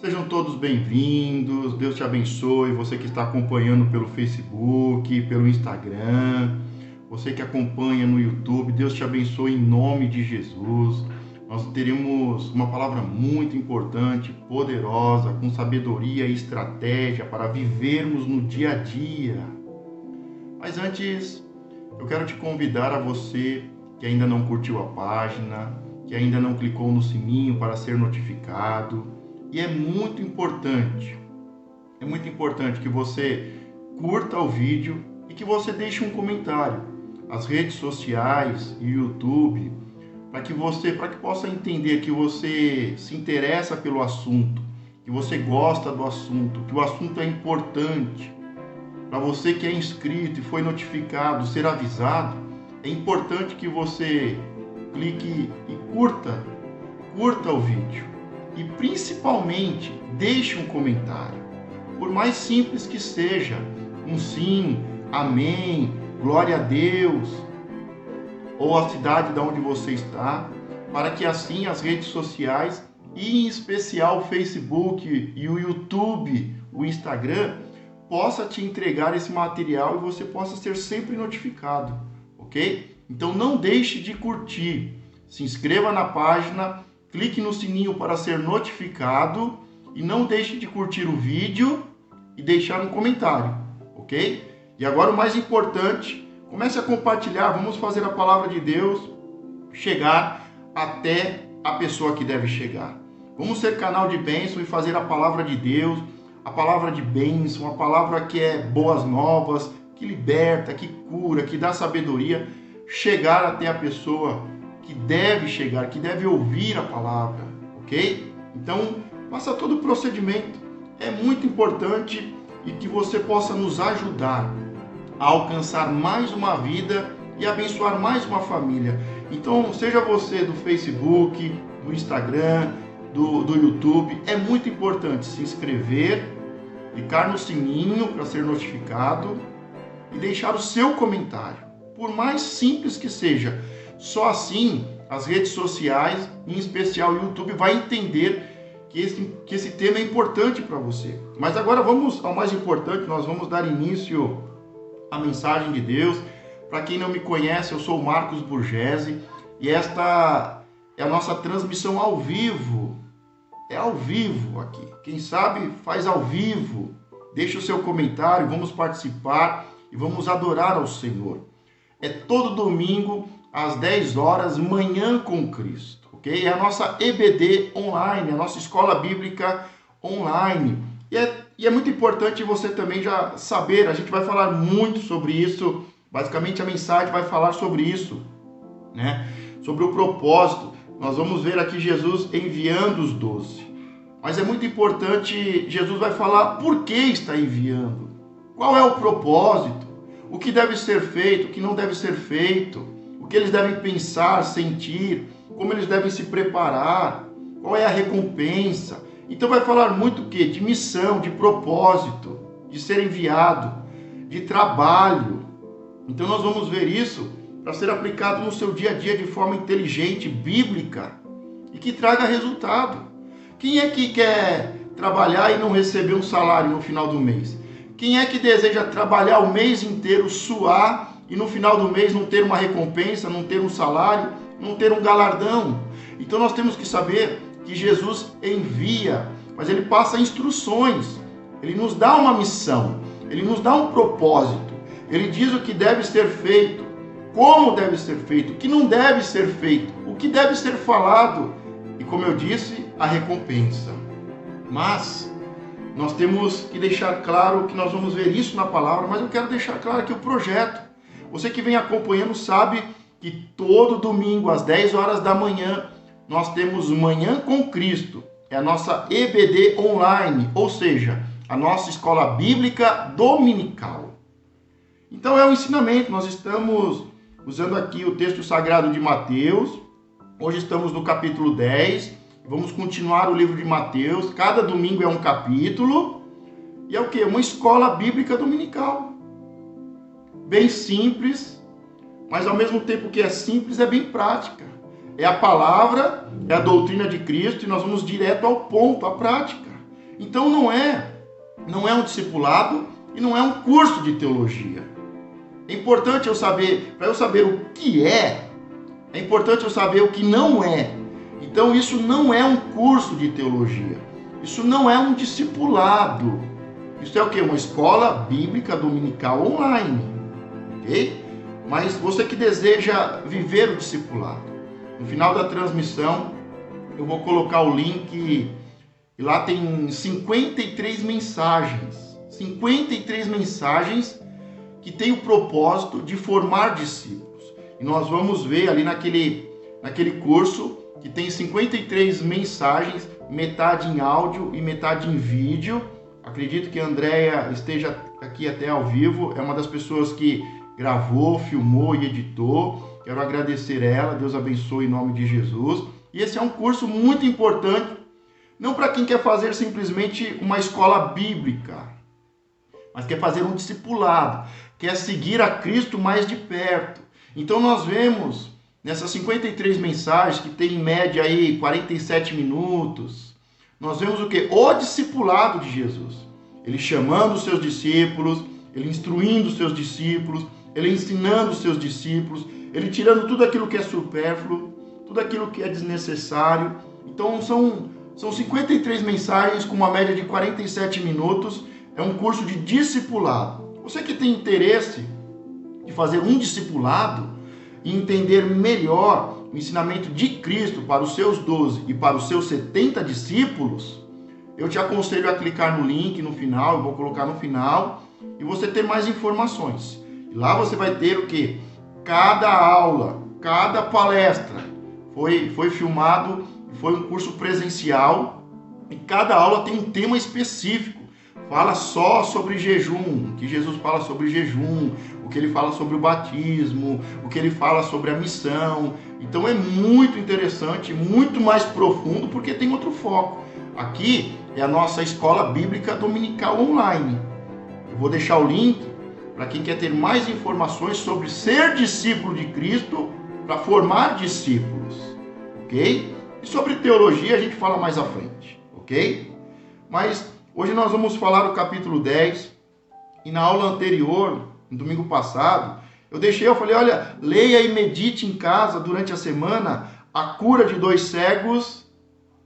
Sejam todos bem-vindos, Deus te abençoe, você que está acompanhando pelo Facebook, pelo Instagram, você que acompanha no YouTube, Deus te abençoe em nome de Jesus. Nós teremos uma palavra muito importante, poderosa, com sabedoria e estratégia para vivermos no dia a dia. Mas antes, eu quero te convidar a você que ainda não curtiu a página, que ainda não clicou no sininho para ser notificado. E é muito importante que você curta o vídeo e que você deixe um comentário. As redes sociais e YouTube, para que possa entender que você se interessa pelo assunto, que você gosta do assunto, que o assunto é importante. Para você que é inscrito e foi notificado, ser avisado, é importante que você clique e curta o vídeo. E principalmente, deixe um comentário. Por mais simples que seja, um sim, amém, glória a Deus, ou a cidade de onde você está, para que assim as redes sociais, e em especial o Facebook e o YouTube, o Instagram, possa te entregar esse material e você possa ser sempre notificado, ok? Então não deixe de curtir, se inscreva na página, clique no sininho para ser notificado e não deixe de curtir o vídeo e deixar um comentário, ok? E agora o mais importante, comece a compartilhar, vamos fazer a palavra de Deus chegar até a pessoa que deve chegar. Vamos ser canal de bênção e fazer a palavra de Deus, a palavra de bênção, a palavra que é boas novas, que liberta, que cura, que dá sabedoria, chegar até a pessoa que deve chegar, que deve ouvir a palavra, ok? Então, faça todo o procedimento. É muito importante e que você possa nos ajudar a alcançar mais uma vida e abençoar mais uma família. Então, seja você do Facebook, do Instagram, do YouTube, é muito importante se inscrever, clicar no sininho para ser notificado e deixar o seu comentário. Por mais simples que seja, só assim as redes sociais, em especial o YouTube, vai entender que esse tema é importante para você. Mas agora vamos ao mais importante, nós vamos dar início à mensagem de Deus. Para quem não me conhece, eu sou o Marcos Burgesi e esta é a nossa transmissão ao vivo. É ao vivo aqui. Quem sabe faz ao vivo. Deixa o seu comentário, vamos participar e vamos adorar ao Senhor. É todo domingo às 10 horas, Manhã com Cristo, ok? É a nossa EBD online, a nossa escola bíblica online. E é muito importante você também já saber, a gente vai falar muito sobre isso, basicamente a mensagem vai falar sobre isso, né? Sobre o propósito. Nós vamos ver aqui Jesus enviando os 12. Mas é muito importante, Jesus vai falar por que está enviando, qual é o propósito, o que deve ser feito, o que não deve ser feito, o que eles devem pensar, sentir, como eles devem se preparar, qual é a recompensa. Então vai falar muito o quê? De missão, de propósito, de ser enviado, de trabalho. Então nós vamos ver isso para ser aplicado no seu dia a dia de forma inteligente, bíblica e que traga resultado. Quem é que quer trabalhar e não receber um salário no final do mês? Quem é que deseja trabalhar o mês inteiro, suar e no final do mês não ter uma recompensa, não ter um salário, não ter um galardão? Então nós temos que saber que Jesus envia, mas ele passa instruções, ele nos dá uma missão, ele nos dá um propósito, ele diz o que deve ser feito, como deve ser feito, o que não deve ser feito, o que deve ser falado e, como eu disse, a recompensa. Mas nós temos que deixar claro que nós vamos ver isso na palavra, mas eu quero deixar claro aqui o projeto. Você que vem acompanhando sabe que todo domingo às 10 horas da manhã nós temos Manhã com Cristo. É a nossa EBD online, ou seja, a nossa escola bíblica dominical. Então é um ensinamento, nós estamos usando aqui o texto sagrado de Mateus. Hoje estamos no capítulo 10. Vamos continuar o livro de Mateus. Cada domingo é um capítulo. E é o quê? Uma escola bíblica dominical. Bem simples, mas ao mesmo tempo que é simples, é bem prática. É a palavra, é a doutrina de Cristo e nós vamos direto ao ponto, à prática. Então não é um discipulado e não é um curso de teologia. É importante eu saber, para eu saber o que é importante eu saber o que não é. Então isso não é um curso de teologia. Isso não é um discipulado. Isso é o quê? Uma escola bíblica dominical online. Ok? Mas você que deseja viver o discipulado, no final da transmissão eu vou colocar o link e lá tem 53 mensagens. 53 mensagens que tem o propósito de formar discípulos. E nós vamos ver ali naquele curso que tem 53 mensagens, metade em áudio e metade em vídeo. Acredito que a Andréia esteja aqui até ao vivo, é uma das pessoas que gravou, filmou e editou. Quero agradecer a ela, Deus abençoe em nome de Jesus. E esse é um curso muito importante, não para quem quer fazer simplesmente uma escola bíblica, mas quer fazer um discipulado, quer seguir a Cristo mais de perto. Então nós vemos nessas 53 mensagens, que tem em média aí 47 minutos, nós vemos o quê? O discipulado de Jesus. Ele chamando os seus discípulos, ele instruindo os seus discípulos, ele ensinando os seus discípulos, ele tirando tudo aquilo que é supérfluo, tudo aquilo que é desnecessário. Então são 53 mensagens com uma média de 47 minutos. É um curso de discipulado. Você que tem interesse de fazer um discipulado e entender melhor o ensinamento de Cristo para os seus 12 e para os seus 70 discípulos, eu te aconselho a clicar no link no final, eu vou colocar no final, e você ter mais informações. E lá você vai ter o quê? Cada aula, cada palestra foi filmado, foi um curso presencial, e cada aula tem um tema específico. Fala só sobre jejum, que Jesus fala sobre jejum, o que ele fala sobre o batismo, o que ele fala sobre a missão. Então é muito interessante, muito mais profundo, porque tem outro foco. Aqui é a nossa escola bíblica dominical online. Eu vou deixar o link para quem quer ter mais informações sobre ser discípulo de Cristo para formar discípulos, ok? E sobre teologia a gente fala mais à frente, ok? Mas hoje nós vamos falar do capítulo 10, e na aula anterior, no domingo passado, eu falei, olha, leia e medite em casa durante a semana a cura de 2 cegos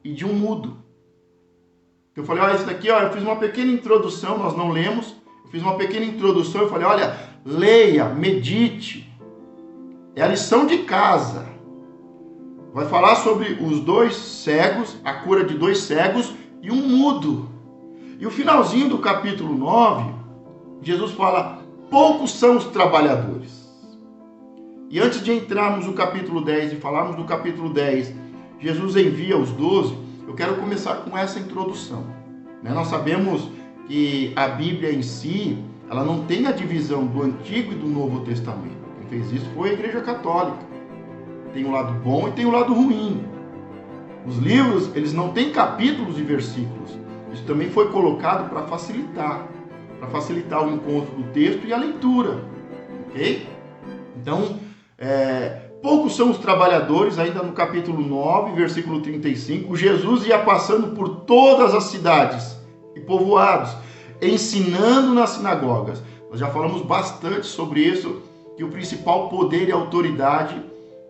e de um mudo. Eu falei, olha, isso daqui, ó, eu fiz uma pequena introdução, nós não lemos, eu fiz uma pequena introdução, eu falei, olha, leia, medite, é a lição de casa. Vai falar sobre os 2 cegos, a cura de 2 cegos e um mudo. E o finalzinho do capítulo 9, Jesus fala, poucos são os trabalhadores. E antes de entrarmos no capítulo 10 e falarmos do capítulo 10, Jesus envia os 12, eu quero começar com essa introdução. Nós sabemos que a Bíblia em si, ela não tem a divisão do Antigo e do Novo Testamento. Quem fez isso foi a Igreja Católica. Tem o lado bom e tem o lado ruim. Os livros, eles não têm capítulos e versículos. Isso também foi colocado para facilitar o encontro do texto e a leitura, ok? Então, poucos são os trabalhadores, ainda no capítulo 9, versículo 35, Jesus ia passando por todas as cidades e povoados, ensinando nas sinagogas. Nós já falamos bastante sobre isso, que o principal poder e autoridade,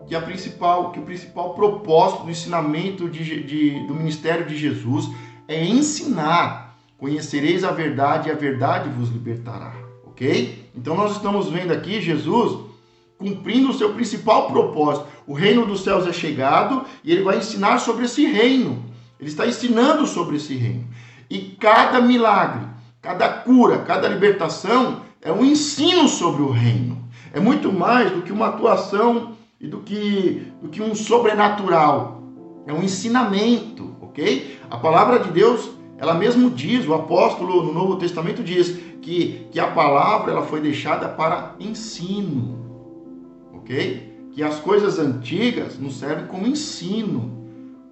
que o principal propósito do ensinamento do ministério de Jesus é ensinar. Conhecereis a verdade e a verdade vos libertará, ok? Então nós estamos vendo aqui Jesus cumprindo o seu principal propósito. O reino dos céus é chegado e ele vai ensinar sobre esse reino. Ele está ensinando sobre esse reino. E cada milagre, cada cura, cada libertação é um ensino sobre o reino. É muito mais do que uma atuação e do que um sobrenatural. É um ensinamento, ok? A palavra de Deus, ela mesmo diz, o apóstolo no Novo Testamento diz que a palavra ela foi deixada para ensino, ok? Que as coisas antigas nos servem como ensino.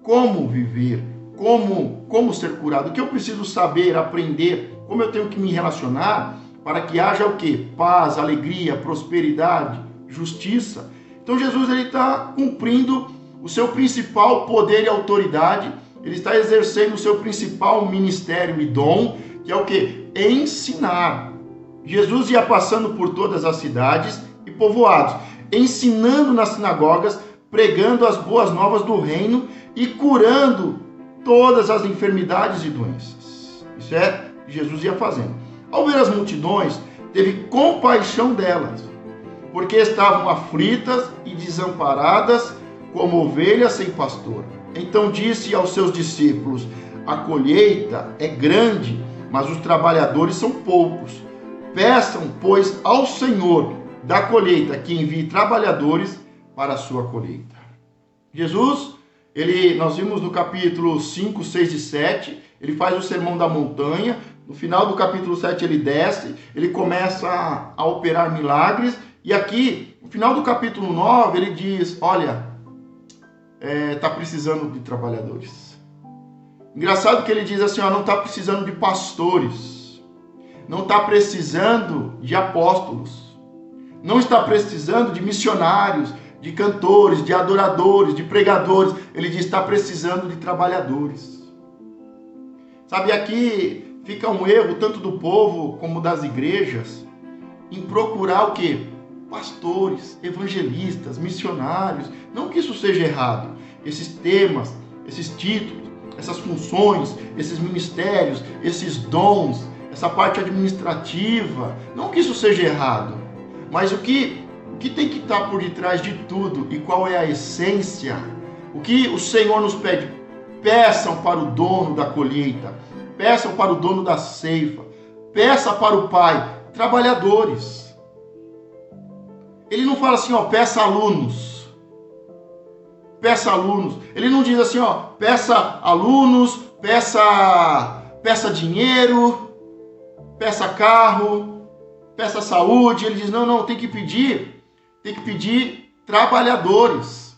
Como viver, como ser curado, o que eu preciso saber, aprender, como eu tenho que me relacionar para que haja o quê? Paz, alegria, prosperidade, justiça. Então Jesus está cumprindo o seu principal poder e autoridade. ele está exercendo o seu principal ministério e dom, que é o quê? Ensinar. Jesus ia passando por todas as cidades e povoados, ensinando nas sinagogas, pregando as boas novas do reino e curando todas as enfermidades e doenças. Isso é o que Jesus ia fazendo. Ao ver as multidões, teve compaixão delas, porque estavam aflitas e desamparadas como ovelhas sem pastor. Então disse aos seus discípulos: a colheita é grande, mas os trabalhadores são poucos. Peçam, pois, ao Senhor da colheita que envie trabalhadores para a sua colheita. Jesus, nós vimos no capítulo 5, 6 e 7, ele faz o sermão da montanha. No final do capítulo 7 ele desce, ele começa a operar milagres. E aqui, no final do capítulo 9, ele diz: olha, está precisando de trabalhadores. Engraçado que ele diz assim, não está precisando de pastores, não está precisando de apóstolos, não está precisando de missionários, de cantores, de adoradores, de pregadores. Ele diz: está precisando de trabalhadores. Sabe, aqui fica um erro tanto do povo como das igrejas em procurar o quê? Pastores, evangelistas, missionários. Não que isso seja errado. Esses temas, esses títulos, essas funções, esses ministérios, esses dons, essa parte administrativa, não que isso seja errado. Mas o que tem que estar por detrás de tudo e qual é a essência? O que o Senhor nos pede? Peçam para o dono da colheita, peçam para o dono da ceifa, peça para o Pai trabalhadores. Ele não fala assim, peça alunos. Peça alunos. Ele não diz assim, peça alunos, peça dinheiro, peça carro, peça saúde. Ele diz, não, tem que pedir trabalhadores.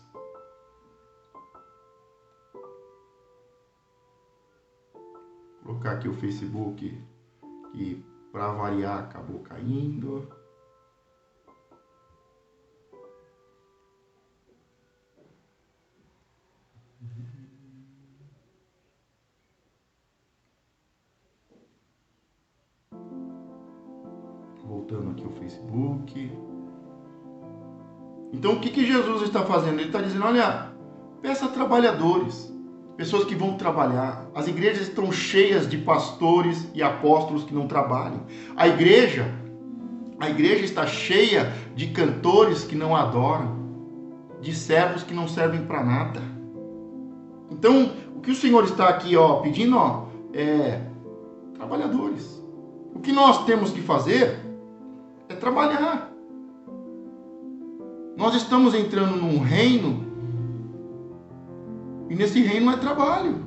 Vou colocar aqui o Facebook, que para variar acabou caindo. Voltando aqui o Facebook. Então o que Jesus está fazendo? Ele está dizendo, olha, peça trabalhadores, pessoas que vão trabalhar. As igrejas estão cheias de pastores e apóstolos que não trabalham. A igreja está cheia de cantores que não adoram, de servos que não servem para nada. Então, o que o Senhor está aqui pedindo é trabalhadores. O que nós temos que fazer é trabalhar. Nós estamos entrando num reino e nesse reino é trabalho.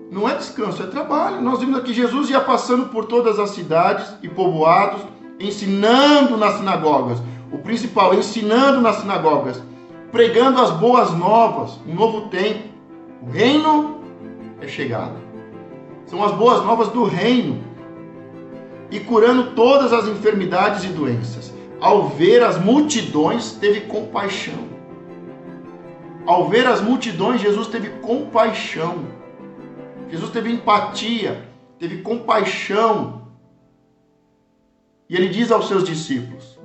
Não é descanso, é trabalho. Nós vimos aqui Jesus ia passando por todas as cidades e povoados, ensinando nas sinagogas. O principal, ensinando nas sinagogas, pregando as boas novas, um novo tempo. O reino é chegado. São as boas novas do reino. E curando todas as enfermidades e doenças. Ao ver as multidões, teve compaixão. Ao ver as multidões, Jesus teve compaixão. Jesus teve empatia, teve compaixão. E ele diz aos seus discípulos: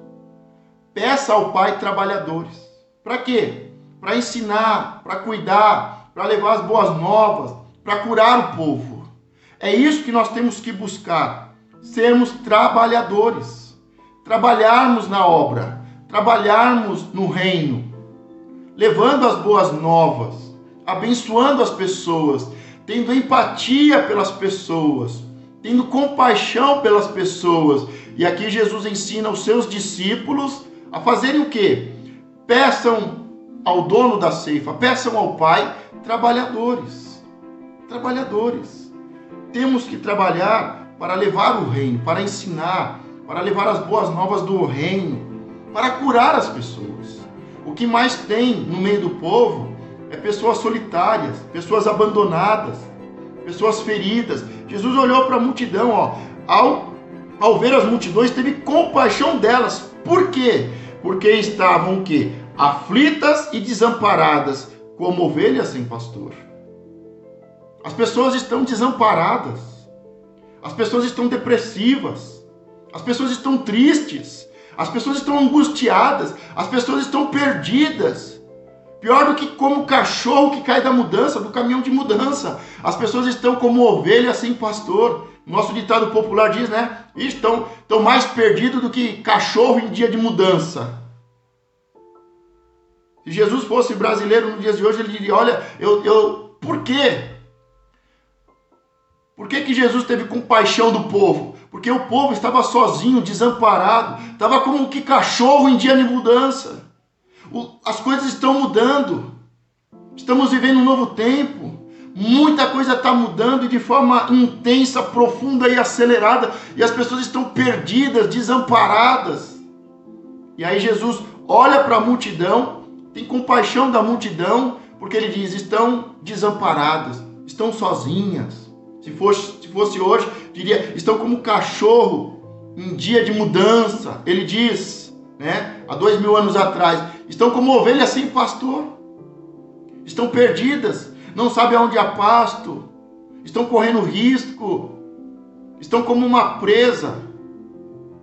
peça ao Pai trabalhadores. Para quê? Para ensinar, para cuidar, para levar as boas novas, para curar o povo. É isso que nós temos que buscar. Sermos trabalhadores, trabalharmos na obra, trabalharmos no reino, levando as boas novas, abençoando as pessoas, tendo empatia pelas pessoas, tendo compaixão pelas pessoas. E aqui Jesus ensina os seus discípulos a fazerem o quê? Peçam ao dono da ceifa, peçam ao Pai trabalhadores. Trabalhadores. Temos que trabalhar para levar o reino, para ensinar, para levar as boas novas do reino, para curar as pessoas. O que mais tem no meio do povo é pessoas solitárias, pessoas abandonadas, pessoas feridas. Jesus olhou para a multidão, ao ver as multidões, teve compaixão delas. Por quê? Porque estavam o quê? Aflitas e desamparadas, como ovelhas sem pastor. As pessoas estão desamparadas. As pessoas estão depressivas. As pessoas estão tristes. As pessoas estão angustiadas. As pessoas estão perdidas. Pior do que como cachorro que cai da mudança, do caminhão de mudança. As pessoas estão como ovelha sem pastor. Nosso ditado popular diz, né? Estão mais perdidos do que cachorro em dia de mudança. Se Jesus fosse brasileiro nos dias de hoje, ele diria, olha, por quê? Por que Jesus teve compaixão do povo? Porque o povo estava sozinho, desamparado, estava como que cachorro em dia de mudança. As coisas estão mudando. Estamos vivendo um novo tempo. Muita coisa está mudando e de forma intensa, profunda e acelerada. E as pessoas estão perdidas, desamparadas. E aí Jesus olha para a multidão, tem compaixão da multidão, porque ele diz, estão desamparadas, estão sozinhas. Se fosse hoje, diria, estão como cachorro em dia de mudança. Ele diz, né, há 2000 anos atrás, estão como ovelhas sem pastor. Estão perdidas, não sabem aonde há pasto, estão correndo risco, estão como uma presa,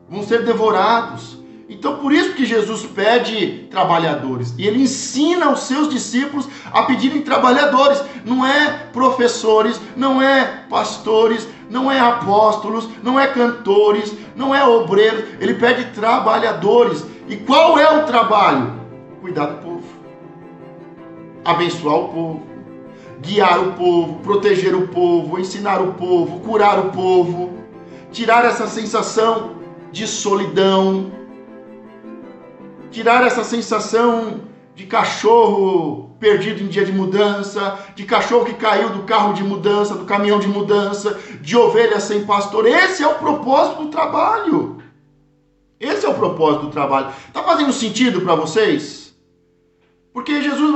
vão ser devorados. Então, por isso que Jesus pede trabalhadores. E ele ensina os seus discípulos a pedirem trabalhadores. Não é professores, não é pastores, não é apóstolos, não é cantores, não é obreiros. Ele pede trabalhadores. E qual é o trabalho? Cuidar do povo. Abençoar o povo. Guiar o povo, proteger o povo, ensinar o povo, curar o povo. Tirar essa sensação de solidão. Tirar essa sensação de cachorro perdido em dia de mudança, de cachorro que caiu do carro de mudança, do caminhão de mudança, de ovelha sem pastor. Esse é o propósito do trabalho. Esse é o propósito do trabalho. Está fazendo sentido para vocês? Porque Jesus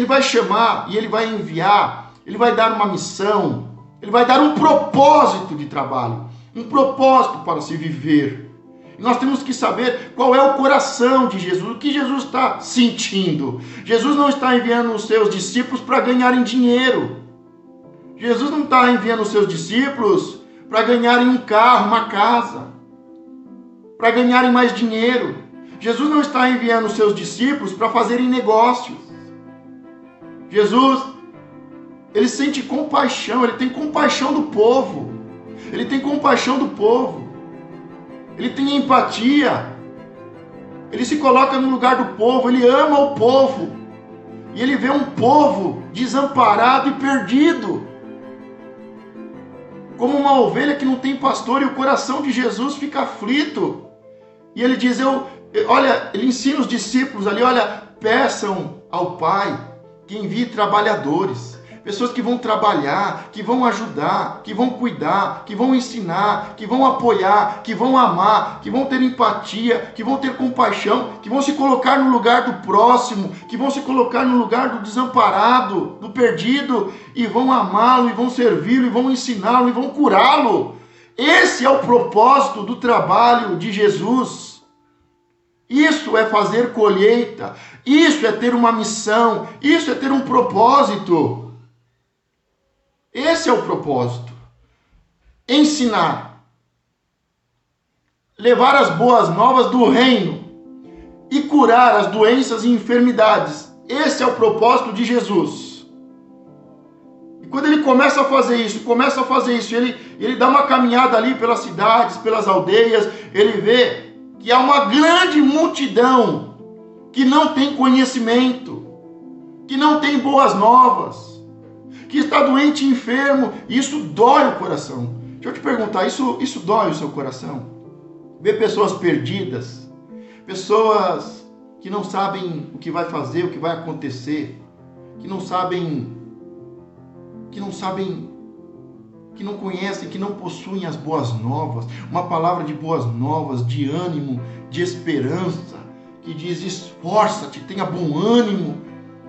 vai chamar e ele vai enviar, ele vai dar uma missão, ele vai dar um propósito de trabalho, um propósito para se viver. Nós temos que saber qual é o coração de Jesus, o que Jesus está sentindo. Jesus não está enviando os seus discípulos para ganharem dinheiro. Jesus não está enviando os seus discípulos para ganharem um carro, uma casa, para ganharem mais dinheiro. Jesus não está enviando os seus discípulos para fazerem negócios. Jesus, ele sente compaixão, ele tem compaixão do povo. Ele tem compaixão do povo. Ele tem empatia, ele se coloca no lugar do povo, ele ama o povo, e ele vê um povo desamparado e perdido, como uma ovelha que não tem pastor, e o coração de Jesus fica aflito, e ele diz, ele ensina os discípulos ali, olha, peçam ao Pai que envie trabalhadores, pessoas que vão trabalhar, que vão ajudar, que vão cuidar, que vão ensinar, que vão apoiar, que vão amar, que vão ter empatia, que vão ter compaixão, que vão se colocar no lugar do próximo, que vão se colocar no lugar do desamparado, do perdido, e vão amá-lo, e vão servi-lo, e vão ensiná-lo, e vão curá-lo. Esse é o propósito do trabalho de Jesus. Isso é fazer colheita, isso é ter uma missão, isso é ter um propósito. Esse é o propósito. Ensinar. Levar as boas novas do reino e curar as doenças e enfermidades. Esse é o propósito de Jesus. E quando ele começa a fazer isso, ele dá uma caminhada ali pelas cidades, pelas aldeias, ele vê que há uma grande multidão que não tem conhecimento, que não tem boas novas, que está doente e enfermo, e isso dói o coração. Deixa eu te perguntar, isso dói o seu coração? Ver pessoas perdidas, pessoas que não sabem o que vai fazer, o que vai acontecer, que não conhecem, que não possuem as boas novas, uma palavra de boas novas, de ânimo, de esperança, que diz, esforça-te, tenha bom ânimo.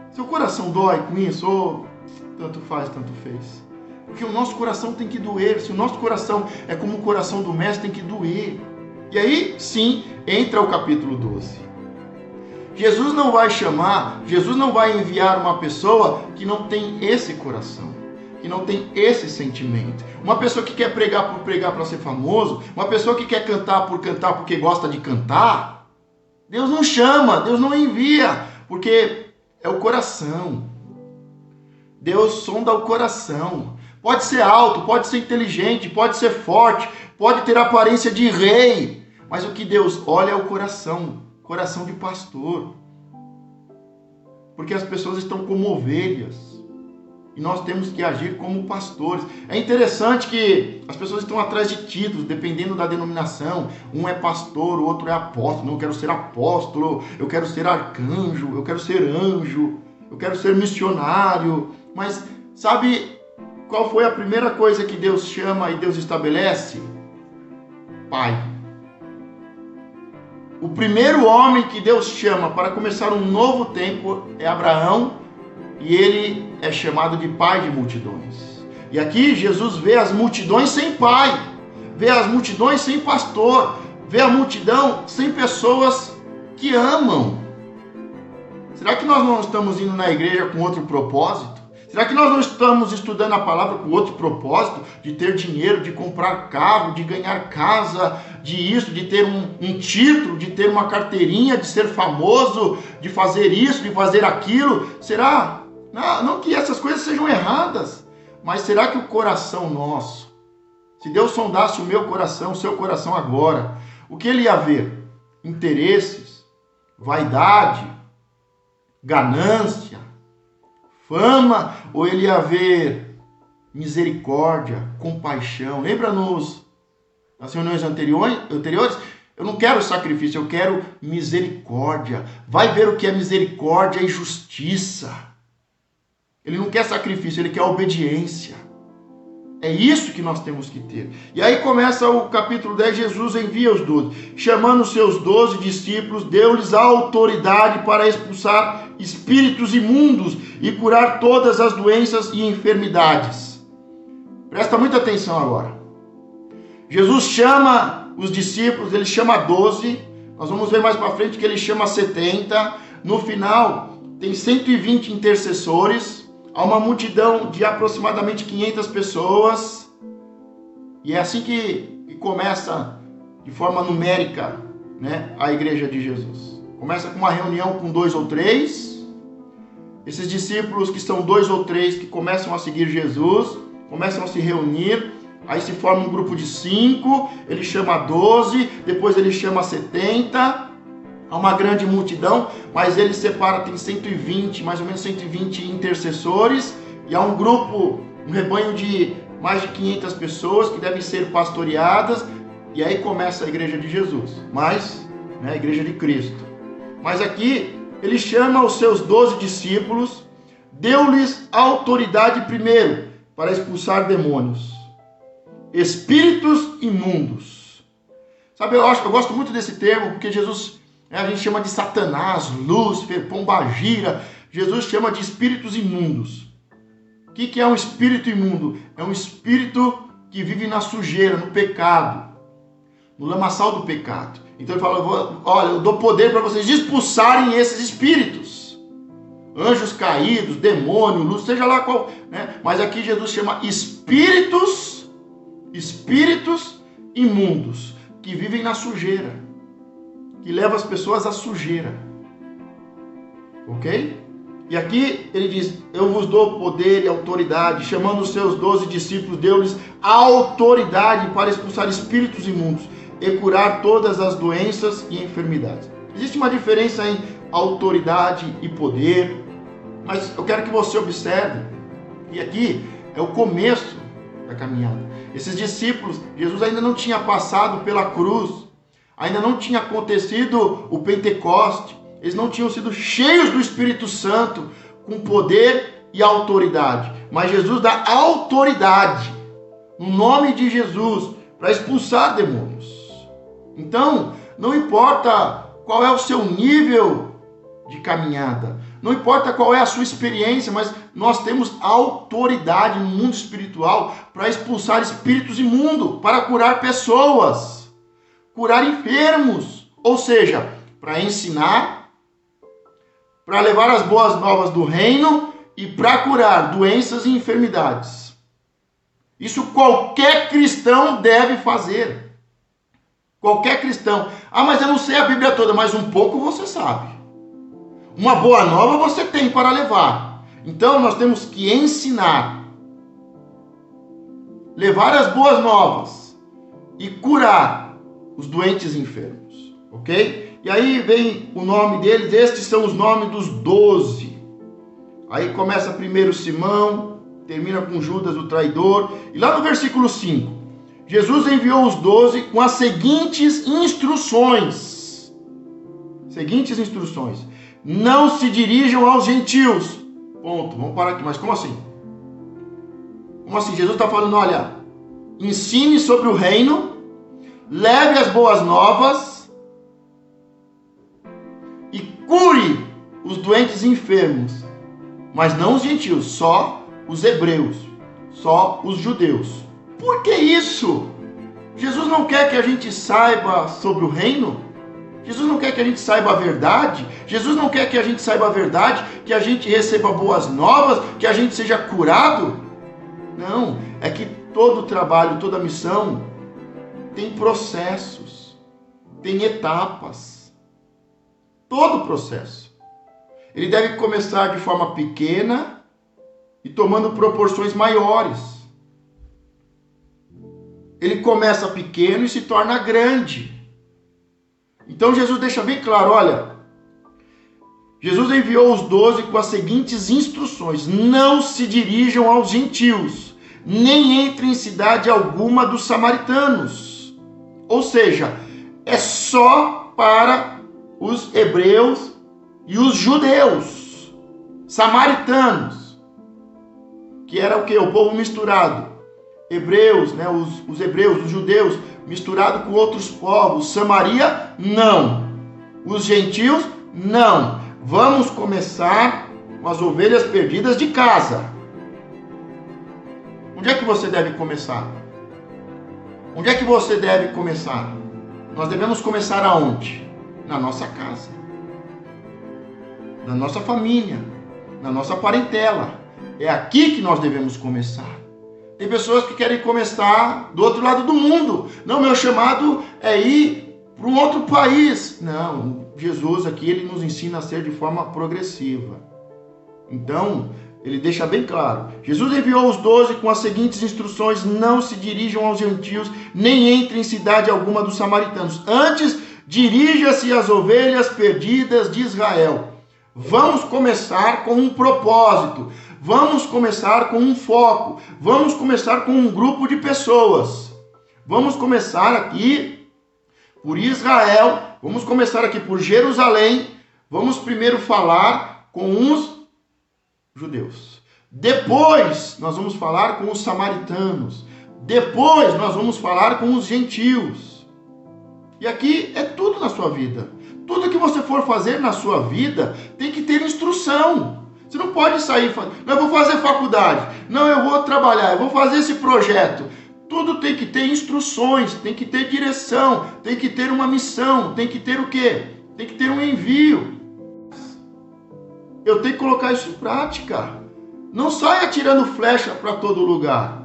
Seu coração dói com isso? Tanto faz, tanto fez. Porque o nosso coração tem que doer. Se o nosso coração é como o coração do mestre, tem que doer. E aí, sim, entra o capítulo 12. Jesus não vai enviar uma pessoa que não tem esse coração, que não tem esse sentimento. Uma pessoa que quer pregar por pregar para ser famoso, uma pessoa que quer cantar por cantar porque gosta de cantar, Deus não chama, Deus não envia, porque é o coração. Deus sonda o coração. Pode ser alto, pode ser inteligente, pode ser forte, pode ter aparência de rei, mas o que Deus olha é o coração, coração de pastor. Porque as pessoas estão como ovelhas. E nós temos que agir como pastores. É interessante que as pessoas estão atrás de títulos, dependendo da denominação. Um é pastor, o outro é apóstolo. Não, eu quero ser apóstolo, eu quero ser arcanjo, eu quero ser anjo, eu quero ser missionário. Mas sabe qual foi a primeira coisa que Deus chama e Deus estabelece? Pai. O primeiro homem que Deus chama para começar um novo tempo é Abraão. E ele é chamado de pai de multidões. E aqui Jesus vê as multidões sem pai, vê as multidões sem pastor, vê a multidão sem pessoas que amam. Será que nós não estamos indo na igreja com outro propósito? Será que nós não estamos estudando a palavra com outro propósito? De ter dinheiro, de comprar carro, de ganhar casa, de isso, de ter um título, de ter uma carteirinha, de ser famoso, de fazer isso, de fazer aquilo? Será? Não que essas coisas sejam erradas, mas será que o coração nosso, se Deus sondasse o meu coração, o seu coração agora, o que ele ia ver? Interesses, vaidade, ganância, fama, ou ele ia ver misericórdia, compaixão? Lembra-nos nas reuniões anteriores? Eu não quero sacrifício, eu quero misericórdia. Vai ver o que é misericórdia e justiça. Ele não quer sacrifício, ele quer obediência. É isso que nós temos que ter. E aí começa o capítulo 10, Jesus envia os 12. Chamando os seus 12 discípulos, deu-lhes a autoridade para expulsar espíritos imundos e curar todas as doenças e enfermidades. Presta muita atenção agora. Jesus chama os discípulos, ele chama 12. Nós vamos ver mais para frente que ele chama 70. No final, tem 120 intercessores. Há uma multidão de aproximadamente 500 pessoas. E é assim que começa de forma numérica, né, a igreja de Jesus. Começa com uma reunião com 2 ou 3. Esses discípulos que são 2 ou 3 que começam a seguir Jesus, começam a se reunir. Aí se forma um grupo de 5. Ele chama 12. Depois ele chama 70. Há uma grande multidão, mas ele separa, tem 120, mais ou menos 120 intercessores, e há um grupo, um rebanho de mais de 500 pessoas que devem ser pastoreadas, e aí começa a igreja de Jesus, a igreja de Cristo. Mas aqui, ele chama os seus 12 discípulos, deu-lhes autoridade primeiro para expulsar demônios, espíritos imundos. Sabe, eu gosto muito desse termo, porque Jesus... a gente chama de Satanás, Lúcifer, Pombagira. Jesus chama de espíritos imundos. O que é um espírito imundo? É um espírito que vive na sujeira, no pecado, no lamaçal do pecado. Então ele fala, olha, eu dou poder para vocês expulsarem esses espíritos. Anjos caídos, demônio, luz, seja lá qual. Né? Mas aqui Jesus chama espíritos imundos, que vivem na sujeira, que leva as pessoas à sujeira. Ok? E aqui ele diz, eu vos dou poder e autoridade, chamando os seus 12 discípulos, deu-lhes autoridade para expulsar espíritos imundos e curar todas as doenças e enfermidades. Existe uma diferença em autoridade e poder, mas eu quero que você observe, e aqui é o começo da caminhada. Esses discípulos, Jesus ainda não tinha passado pela cruz, ainda não tinha acontecido o Pentecoste, eles não tinham sido cheios do Espírito Santo, com poder e autoridade. Mas Jesus dá autoridade, no nome de Jesus, para expulsar demônios. Então, não importa qual é o seu nível de caminhada, não importa qual é a sua experiência, mas nós temos autoridade no mundo espiritual para expulsar espíritos imundos, para curar pessoas, curar enfermos, ou seja, para ensinar, para levar as boas novas do reino e para curar doenças e enfermidades. Isso qualquer cristão deve fazer. Qualquer cristão. Ah, mas eu não sei a Bíblia toda, mas um pouco você sabe. Uma boa nova você tem para levar. Então nós temos que ensinar, levar as boas novas e curar os doentes e enfermos, ok? E aí vem o nome deles, estes são os nomes dos 12. Aí começa primeiro Simão, termina com Judas o traidor, e lá no versículo 5, Jesus enviou os 12 com as seguintes instruções. Não se dirijam aos gentios. Ponto. Vamos parar aqui. Mas como assim? Como assim? Jesus está falando, olha, ensine sobre o reino, leve as boas novas e cure os doentes e enfermos. Mas não os gentios, só os hebreus, só os judeus. Por que isso? Jesus não quer que a gente saiba sobre o reino? Jesus não quer que a gente saiba a verdade? Jesus não quer que a gente saiba a verdade, que a gente receba boas novas, que a gente seja curado? Não, é que todo trabalho, toda missão tem processos, tem etapas. Todo processo. Ele deve começar de forma pequena e tomando proporções maiores. Ele começa pequeno e se torna grande. Então Jesus deixa bem claro, olha, Jesus enviou os 12 com as seguintes instruções: não se dirijam aos gentios, nem entrem em cidade alguma dos samaritanos. Ou seja, é só para os hebreus e os judeus, samaritanos, que era o que? O povo misturado. Hebreus, né? Os hebreus, os judeus, misturado com outros povos. Samaria, não. Os gentios, não. Vamos começar com as ovelhas perdidas de casa. Onde é que você deve começar? Onde é que você deve começar? Nós devemos começar aonde? Na nossa casa, na nossa família, na nossa parentela. É aqui que nós devemos começar. Tem pessoas que querem começar do outro lado do mundo. Não, meu chamado é ir para um outro país. Não, Jesus aqui ele nos ensina a ser de forma progressiva. Então, ele deixa bem claro. Jesus enviou os 12 com as seguintes instruções: não se dirijam aos gentios, nem entrem em cidade alguma dos samaritanos. Antes, dirija-se às ovelhas perdidas de Israel. Vamos começar com um propósito. Vamos começar com um foco. Vamos começar com um grupo de pessoas. Vamos começar aqui por Israel. Vamos começar aqui por Jerusalém. Vamos primeiro falar com os judeus. Depois nós vamos falar com os samaritanos. Depois nós vamos falar com os gentios. E aqui é tudo na sua vida. Tudo que você for fazer na sua vida tem que ter instrução. Você não pode sair falando, não, eu vou fazer faculdade, não, eu vou trabalhar, eu vou fazer esse projeto. Tudo tem que ter instruções, tem que ter direção, tem que ter uma missão, tem que ter o quê? Tem que ter um envio. Eu tenho que colocar isso em prática. Não saia atirando flecha para todo lugar.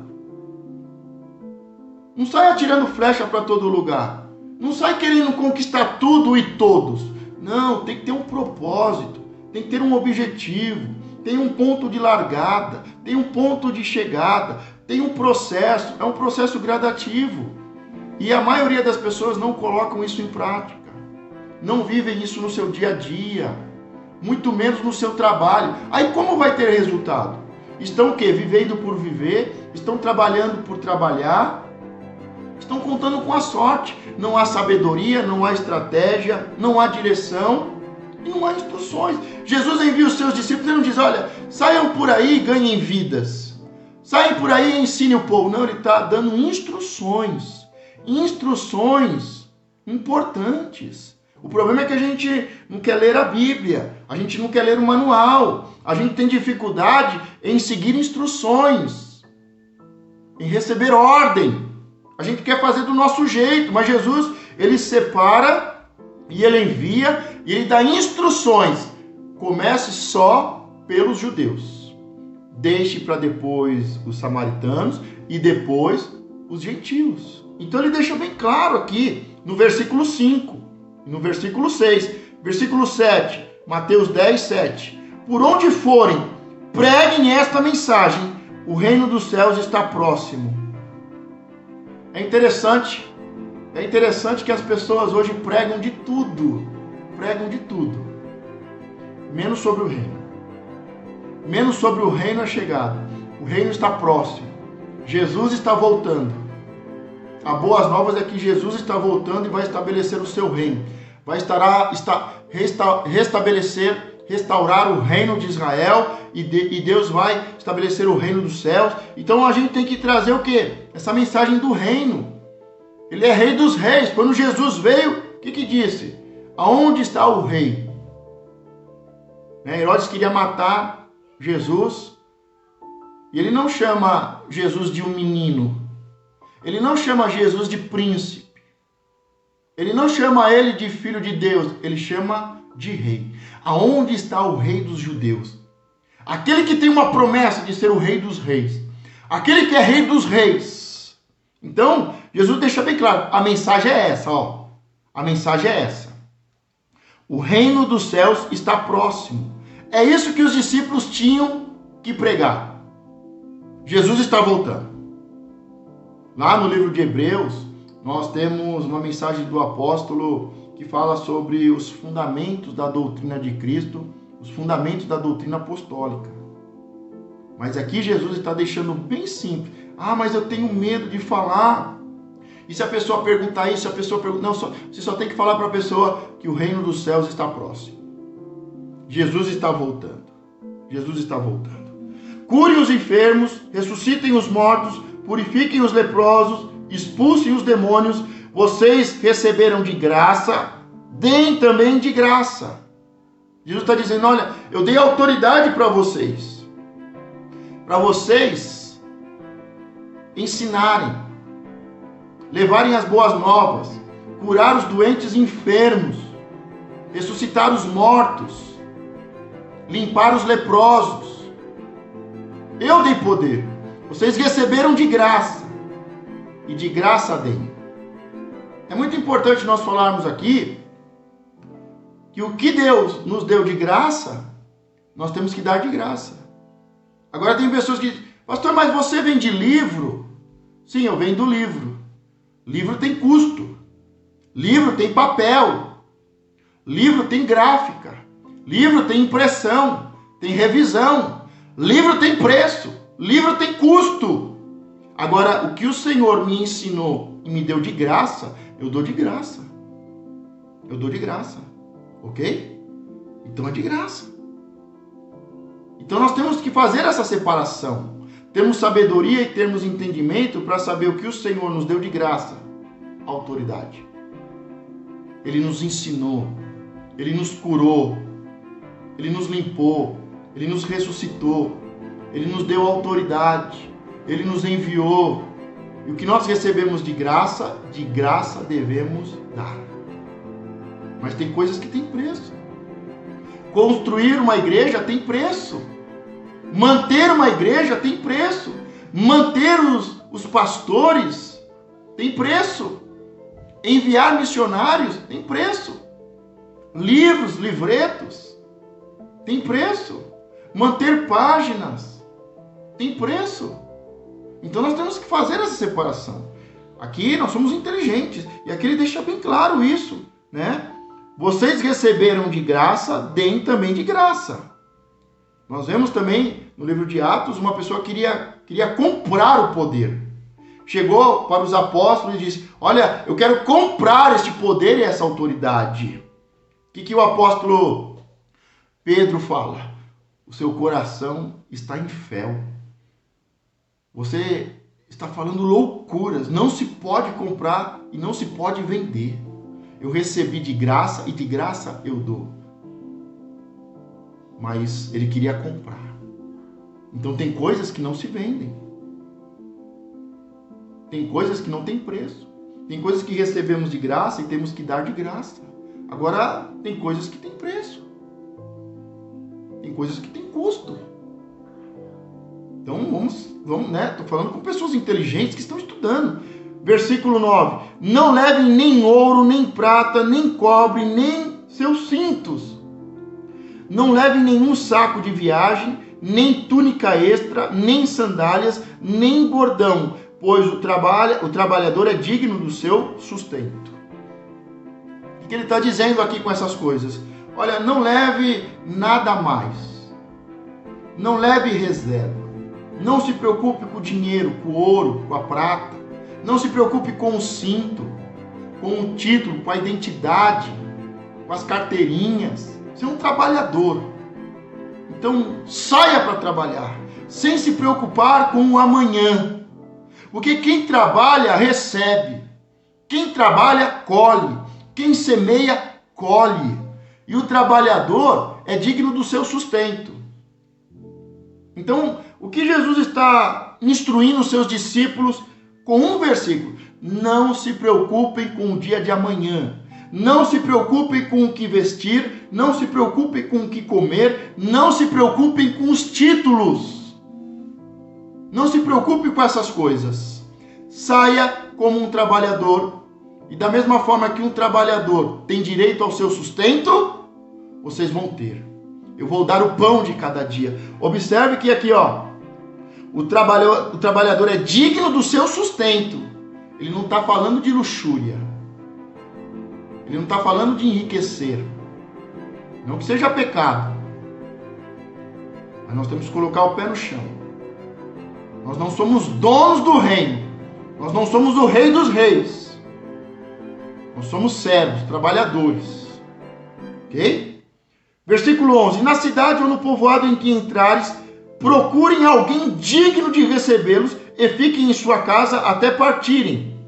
Não saia atirando flecha para todo lugar. Não sai querendo conquistar tudo e todos. Não, tem que ter um propósito, tem que ter um objetivo, tem um ponto de largada, tem um ponto de chegada, tem um processo, é um processo gradativo. E a maioria das pessoas não colocam isso em prática, não vivem isso no seu dia a dia, muito menos no seu trabalho. Aí como vai ter resultado? Estão o quê? Vivendo por viver, estão trabalhando por trabalhar, estão contando com a sorte. Não há sabedoria, não há estratégia, não há direção e não há instruções. Jesus envia os seus discípulos e não diz, olha, saiam por aí e ganhem vidas. Saiam por aí e ensinem o povo. Não, ele está dando instruções. Instruções importantes. O problema é que a gente não quer ler a Bíblia. A gente não quer ler o manual. A gente tem dificuldade em seguir instruções, em receber ordem. A gente quer fazer do nosso jeito, mas Jesus, ele separa e ele envia e ele dá instruções. Comece só pelos judeus. deixe para depois os samaritanos e depois os gentios. Então ele deixa bem claro aqui no versículo 5 e no versículo 6. Versículo 7, Mateus 10, 7. Por onde forem, preguem esta mensagem: o reino dos céus está próximo. É interessante que as pessoas hoje pregam de tudo, menos sobre o reino. Menos sobre o reino é chegado. O reino está próximo. Jesus está voltando. A boas novas é que Jesus está voltando e vai estabelecer o seu reino. Vai restaurar o reino de Israel e Deus vai estabelecer o reino dos céus. Então a gente tem que trazer o quê? Essa mensagem do reino. Ele é rei dos reis. Quando Jesus veio, o que disse? Aonde está o rei? Herodes queria matar Jesus, e ele não chama Jesus de um menino, ele não chama Jesus de príncipe, ele não chama ele de filho de Deus, ele chama de rei. Aonde está o rei dos judeus? Aquele que tem uma promessa de ser o rei dos reis, aquele que é rei dos reis. Então, Jesus deixa bem claro, a mensagem é essa, ó. A mensagem é essa. O reino dos céus está próximo. É isso que os discípulos tinham que pregar. Jesus está voltando. Lá no livro de Hebreus, nós temos uma mensagem do apóstolo que fala sobre os fundamentos da doutrina de Cristo, os fundamentos da doutrina apostólica. Mas aqui Jesus está deixando bem simples. Ah, mas eu tenho medo de falar. E se a pessoa perguntar isso, se a pessoa perguntar... Não, você só tem que falar para a pessoa que o reino dos céus está próximo. Jesus está voltando. Jesus está voltando. Curem os enfermos, ressuscitem os mortos, purifiquem os leprosos, expulsem os demônios. Vocês receberam de graça, deem também de graça. Jesus está dizendo, olha, eu dei autoridade para vocês ensinarem, levarem as boas novas, curar os doentes e enfermos, ressuscitar os mortos, limpar os leprosos. Eu dei poder. Vocês receberam de graça. E de graça deem. É muito importante nós falarmos aqui que o que Deus nos deu de graça, nós temos que dar de graça. Agora tem pessoas que dizem, pastor, mas você vende livro? Sim, eu vendo livro. Livro tem custo. Livro tem papel. Livro tem gráfica. Livro tem impressão, tem revisão, livro tem preço, livro tem custo. Agora, o que o Senhor me ensinou e me deu de graça, eu dou de graça. Eu dou de graça, ok? Então é de graça. Então nós temos que fazer essa separação. Temos sabedoria e temos entendimento para saber o que o Senhor nos deu de graça. Autoridade. Ele nos ensinou, Ele nos curou, Ele nos limpou, Ele nos ressuscitou, Ele nos deu autoridade, Ele nos enviou. E o que nós recebemos de graça devemos dar. Mas tem coisas que têm preço. Construir uma igreja tem preço. Manter uma igreja tem preço. Manter os pastores tem preço. Enviar missionários tem preço. Livros, livretos, tem preço. Manter páginas tem preço. Então nós temos que fazer essa separação. Aqui nós somos inteligentes. E aqui ele deixa bem claro isso, né? Vocês receberam de graça, deem também de graça. Nós vemos também no livro de Atos, uma pessoa queria comprar o poder. Chegou para os apóstolos e disse, olha, eu quero comprar este poder e essa autoridade. O que o apóstolo Pedro fala? O seu coração está em fel. Você está falando loucuras. Não se pode comprar e não se pode vender. Eu recebi de graça e de graça eu dou. Mas ele queria comprar. Então tem coisas que não se vendem. Tem coisas que não tem preço. Tem coisas que recebemos de graça e temos que dar de graça. Agora, tem coisas que tem preço. Tem coisas que tem custo. vamos, né? Estou falando com pessoas inteligentes que estão estudando. Versículo 9. Não levem nem ouro, nem prata, nem cobre, nem seus cintos. Não levem nenhum saco de viagem, nem túnica extra, nem sandálias, nem bordão, pois o trabalhador é digno do seu sustento. O que ele está dizendo aqui com essas coisas? Olha, não leve nada mais. Não leve reserva. Não se preocupe com o dinheiro, com o ouro, com a prata. Não se preocupe com o cinto, com o título, com a identidade, com as carteirinhas. Você é um trabalhador. Então, saia para trabalhar, sem se preocupar com o amanhã. Porque quem trabalha, recebe. Quem trabalha, colhe. Quem semeia, colhe. E o trabalhador é digno do seu sustento. Então, o que Jesus está instruindo os seus discípulos com um versículo: não se preocupem com o dia de amanhã. Não se preocupem com o que vestir, não se preocupem com o que comer, não se preocupem com os títulos. Não se preocupe com essas coisas. Saia como um trabalhador. E da mesma forma que um trabalhador tem direito ao seu sustento, vocês vão ter. Eu vou dar o pão de cada dia. Observe que aqui, o trabalhador é digno do seu sustento. Ele não está falando de luxúria. Ele não está falando de enriquecer. Não que seja pecado. Mas nós temos que colocar o pé no chão. Nós não somos donos do reino. Nós não somos o rei dos reis. Nós somos servos, trabalhadores. Ok? Versículo 11. Na cidade ou no povoado em que entrares, procurem alguém digno de recebê-los e fiquem em sua casa até partirem.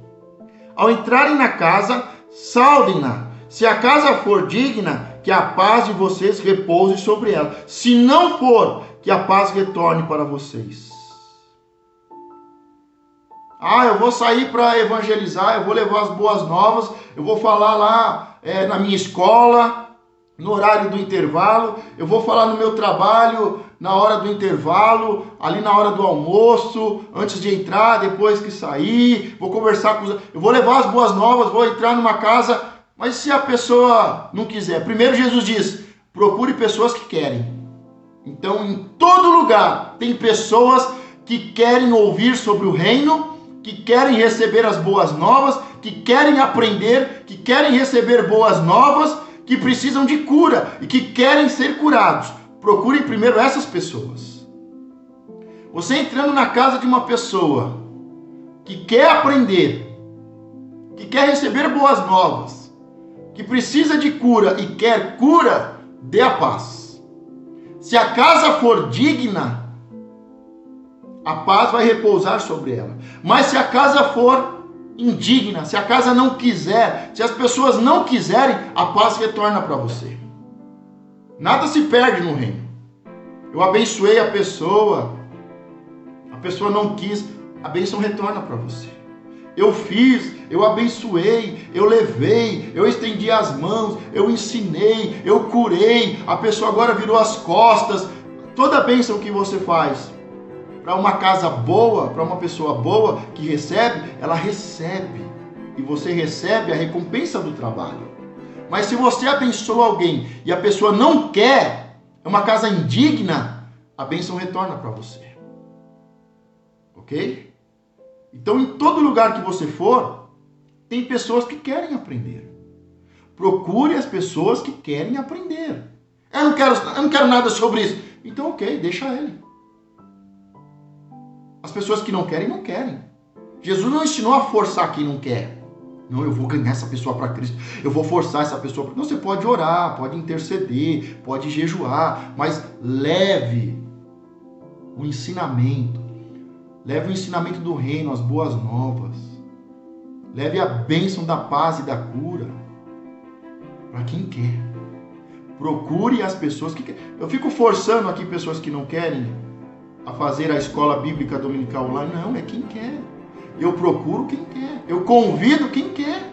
Ao entrarem na casa, saudem-na. Se a casa for digna, que a paz de vocês repouse sobre ela. Se não for, que a paz retorne para vocês. Eu vou sair para evangelizar, eu vou levar as boas novas, eu vou falar lá na minha escola, no horário do intervalo, eu vou falar no meu trabalho, na hora do intervalo, ali na hora do almoço, antes de entrar, depois que sair, vou conversar com os... Eu vou levar as boas novas, vou entrar numa casa, mas se a pessoa não quiser? Primeiro Jesus diz, procure pessoas que querem. Então, em todo lugar, tem pessoas que querem ouvir sobre o reino, que querem receber as boas novas, que querem aprender, que querem receber boas novas, que precisam de cura e que querem ser curados. Procure primeiro essas pessoas. Você entrando na casa de uma pessoa que quer aprender, que quer receber boas novas, que precisa de cura e quer cura, dê a paz. Se a casa for digna, a paz vai repousar sobre ela. Mas se a casa for indigna, se a casa não quiser, se as pessoas não quiserem, a paz retorna para você. Nada se perde no reino. Eu abençoei a pessoa não quis, a bênção retorna para você. Eu fiz, eu abençoei, eu levei, eu estendi as mãos, eu ensinei, eu curei, a pessoa agora virou as costas. Toda a bênção que você faz para uma casa boa, para uma pessoa boa que recebe, ela recebe. E você recebe a recompensa do trabalho. Mas se você abençoa alguém e a pessoa não quer, é uma casa indigna, a bênção retorna para você. Ok? Então, em todo lugar que você for, tem pessoas que querem aprender. Procure as pessoas que querem aprender. Eu não quero nada sobre isso. Então, ok, deixa ele. As pessoas que não querem, não querem. Jesus não ensinou a forçar quem não quer. Não, eu vou ganhar essa pessoa para Cristo. Eu vou forçar essa pessoa. Não, você pode orar, pode interceder, pode jejuar, mas leve o ensinamento. Leve o ensinamento do reino, as boas novas. Leve a bênção da paz e da cura para quem quer. Procure as pessoas que querem. Eu fico forçando aqui pessoas que não querem a fazer a escola bíblica dominical online. Não, é quem quer. Eu procuro quem quer. Eu convido quem quer.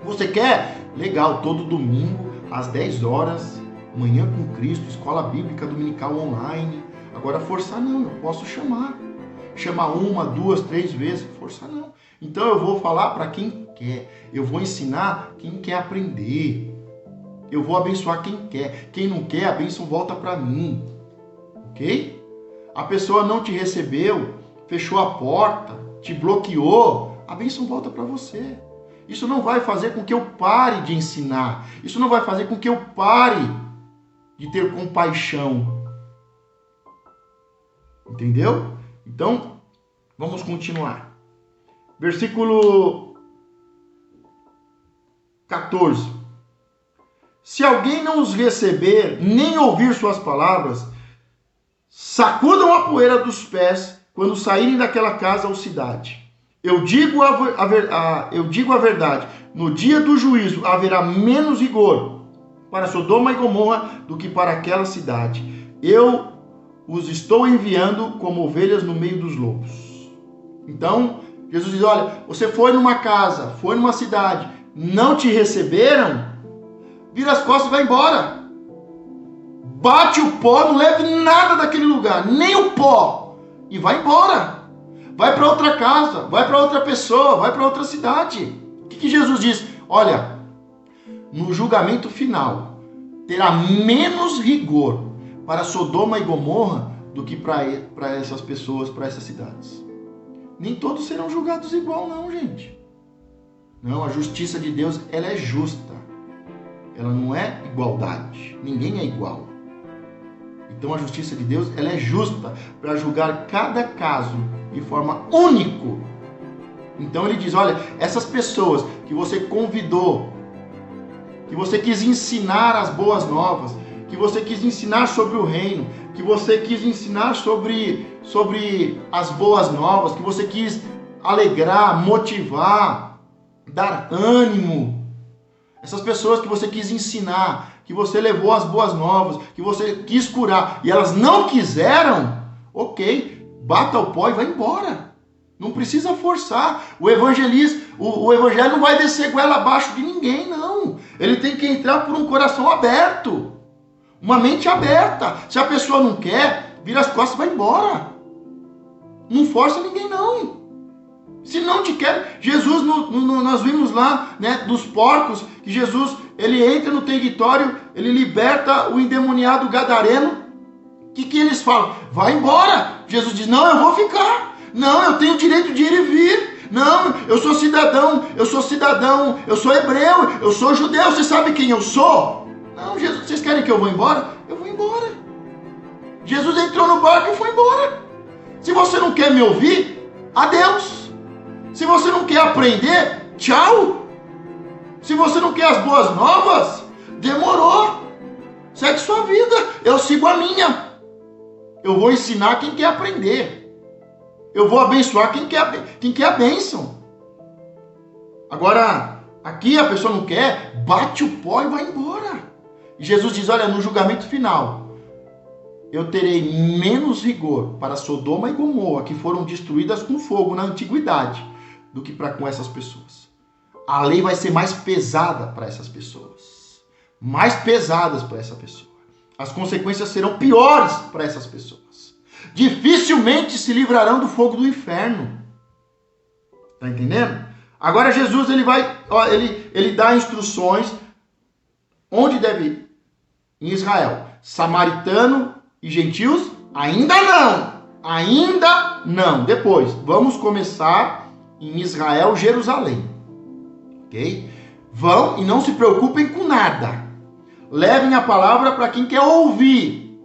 Você quer? Legal, todo domingo, às 10 horas, Manhã com Cristo, escola bíblica dominical online. Agora forçar não, eu posso chamar. chamar 1, 2, 3 vezes, forçar não. Então eu vou falar para quem quer, eu vou ensinar quem quer aprender, eu vou abençoar quem quer. Quem não quer, a bênção volta para mim, ok? A pessoa não te recebeu, fechou a porta, te bloqueou, a bênção volta para você. Isso não vai fazer com que eu pare de ensinar, isso não vai fazer com que eu pare de ter compaixão. Entendeu? Então, vamos continuar. Versículo 14. Se alguém não os receber, nem ouvir suas palavras, sacudam a poeira dos pés quando saírem daquela casa ou cidade. Eu digo a verdade, no dia do juízo haverá menos rigor para Sodoma e Gomorra do que para aquela cidade. Eu os estou enviando como ovelhas no meio dos lobos. Então, Jesus diz, olha, você foi numa casa, foi numa cidade, não te receberam, vira as costas e vai embora. Bate o pó, não leve nada daquele lugar, nem o pó, e vai embora. Vai para outra casa, vai para outra pessoa, vai para outra cidade. O que Jesus diz? Olha, no julgamento final, terá menos rigor para Sodoma e Gomorra do que para essas pessoas, para essas cidades. Nem todos serão julgados igual, não, gente. Não, a justiça de Deus, ela é justa. Ela não é igualdade. Ninguém é igual. Então a justiça de Deus, ela é justa para julgar cada caso de forma única. Então ele diz, olha, essas pessoas que você convidou, que você quis ensinar as boas novas, que você quis ensinar sobre o reino, que você quis ensinar sobre as boas novas, que você quis alegrar, motivar, dar ânimo. Essas pessoas que você quis ensinar, que você levou as boas novas, que você quis curar, e elas não quiseram, ok, bata o pó e vai embora. Não precisa forçar. O evangelho não vai descer goela abaixo de ninguém, não. Ele tem que entrar por um coração aberto. Uma mente aberta. Se a pessoa não quer, vira as costas e vai embora. Não força ninguém, não. Se não te quer, Jesus, nós vimos lá, né, dos porcos, que Jesus, ele entra no território, ele liberta o endemoniado gadareno. O que eles falam? Vai embora. Jesus diz, não, eu vou ficar. Não, eu tenho o direito de ir e vir. Não, eu sou cidadão, eu sou hebreu, eu sou judeu, você sabe quem eu sou? Não, Jesus, vocês querem que eu vou embora? Eu vou embora. Jesus entrou no barco e foi embora. Se você não quer me ouvir, adeus. Se você não quer aprender, tchau. Se você não quer as boas novas, demorou. Segue sua vida, eu sigo a minha. Eu vou ensinar quem quer aprender. Eu vou abençoar quem quer a bênção. Agora, aqui a pessoa não quer, bate o pó e vai embora. E Jesus diz, olha, no julgamento final, eu terei menos rigor para Sodoma e Gomorra, que foram destruídas com fogo na antiguidade, do que para com essas pessoas. A lei vai ser mais pesada para essas pessoas. Mais pesadas para essa pessoa. As consequências serão piores para essas pessoas. Dificilmente se livrarão do fogo do inferno. Está entendendo? Agora Jesus ele dá instruções onde deve ir. Em Israel, samaritano e gentios, ainda não. Depois, vamos começar em Israel, Jerusalém. Ok? Vão e não se preocupem com nada. Levem a palavra para quem quer ouvir.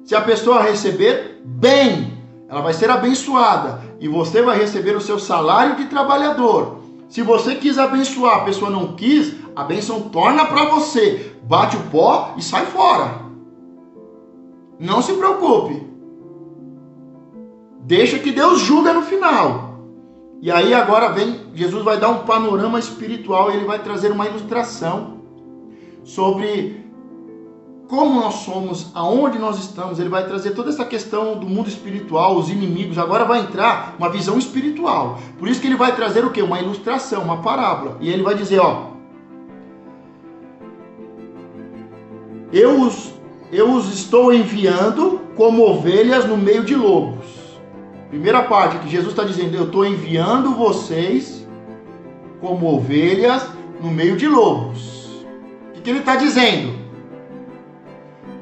Se a pessoa receber, bem, ela vai ser abençoada. E você vai receber o seu salário de trabalhador. Se você quis abençoar, a pessoa não quis, a bênção torna para você. Bate o pó e sai fora. Não se preocupe. Deixa que Deus julga no final. E aí agora Jesus vai dar um panorama espiritual, ele vai trazer uma ilustração sobre como nós somos, aonde nós estamos. Ele vai trazer toda essa questão do mundo espiritual, os inimigos. Agora vai entrar uma visão espiritual. Por isso que ele vai trazer o quê? Uma ilustração, uma parábola. E ele vai dizer, eu os estou enviando como ovelhas no meio de lobos. Primeira parte que Jesus está dizendo, eu estou enviando vocês como ovelhas no meio de lobos. O que ele está dizendo?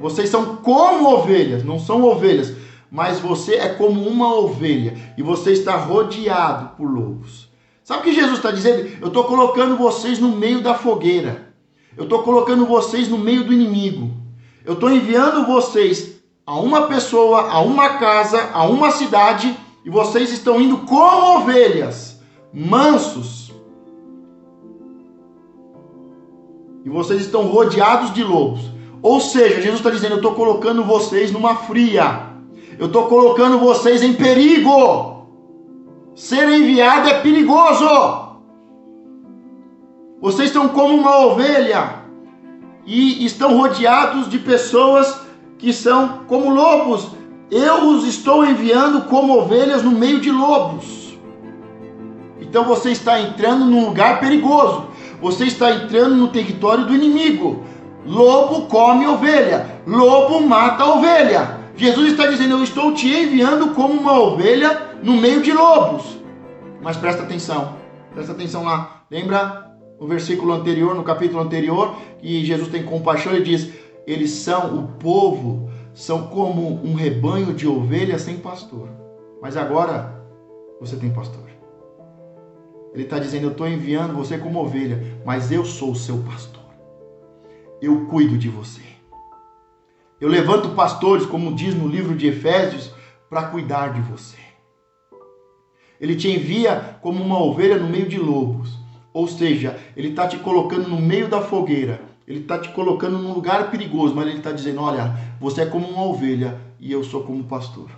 Vocês são como ovelhas, não são ovelhas, mas você é como uma ovelha e você está rodeado por lobos. Sabe o que Jesus está dizendo? Eu estou colocando vocês no meio da fogueira. Eu estou colocando vocês no meio do inimigo. Eu estou enviando vocês a uma pessoa, a uma casa, a uma cidade, e vocês estão indo como ovelhas, mansos. E vocês estão rodeados de lobos. Ou seja, Jesus está dizendo, eu estou colocando vocês numa fria. Eu estou colocando vocês em perigo. Ser enviado é perigoso. Vocês estão como uma ovelha e estão rodeados de pessoas que são como lobos. Eu os estou enviando como ovelhas no meio de lobos. Então você está entrando num lugar perigoso. Você está entrando no território do inimigo. Lobo come ovelha. Lobo mata ovelha. Jesus está dizendo, eu estou te enviando como uma ovelha no meio de lobos. Mas presta atenção lá. Lembra no versículo anterior, no capítulo anterior, que Jesus tem compaixão, ele diz, eles são, o povo, são como um rebanho de ovelhas sem pastor. Mas agora, você tem pastor. Ele está dizendo, eu estou enviando você como ovelha, mas eu sou o seu pastor. Eu cuido de você. Eu levanto pastores, como diz no livro de Efésios, para cuidar de você. Ele te envia como uma ovelha no meio de lobos. Ou seja, ele está te colocando no meio da fogueira. Ele está te colocando num lugar perigoso, mas ele está dizendo, olha, você é como uma ovelha e eu sou como pastor.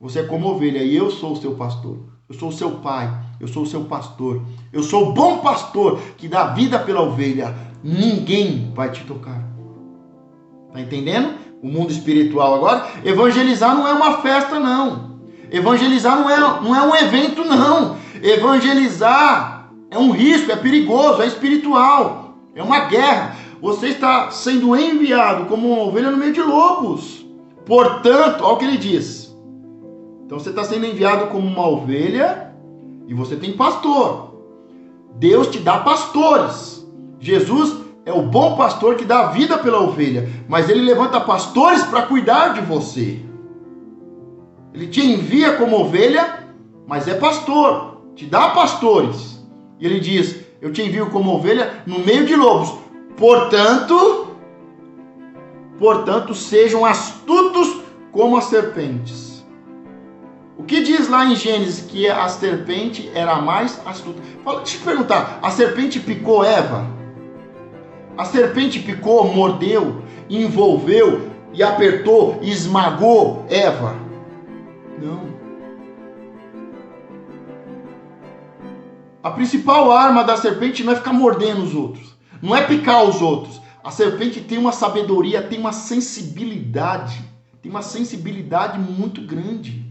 Você é como ovelha e eu sou o seu pastor. Eu sou o seu pai, eu sou o seu pastor. Eu sou o bom pastor que dá vida pela ovelha. Ninguém vai te tocar. Tá entendendo? O mundo espiritual agora. Evangelizar não é uma festa, não. Evangelizar não é um evento, não. Evangelizar é um risco, é perigoso, é espiritual. É uma guerra. Você está sendo enviado como uma ovelha no meio de lobos. Portanto, olha o que ele diz. Então você está sendo enviado como uma ovelha e você tem pastor. Deus te dá pastores. Jesus é o bom pastor que dá vida pela ovelha, mas ele levanta pastores para cuidar de você. Ele te envia como ovelha, mas é pastor, te dá pastores. E ele diz, eu te envio como ovelha no meio de lobos. Portanto, sejam astutos como as serpentes. O que diz lá em Gênesis que a serpente era a mais astuta? Deixa eu te perguntar, a serpente picou Eva? A serpente picou, mordeu, envolveu e apertou, e esmagou Eva? Não. A principal arma da serpente não é ficar mordendo os outros, não é picar os outros. A serpente tem uma sabedoria, tem uma sensibilidade muito grande.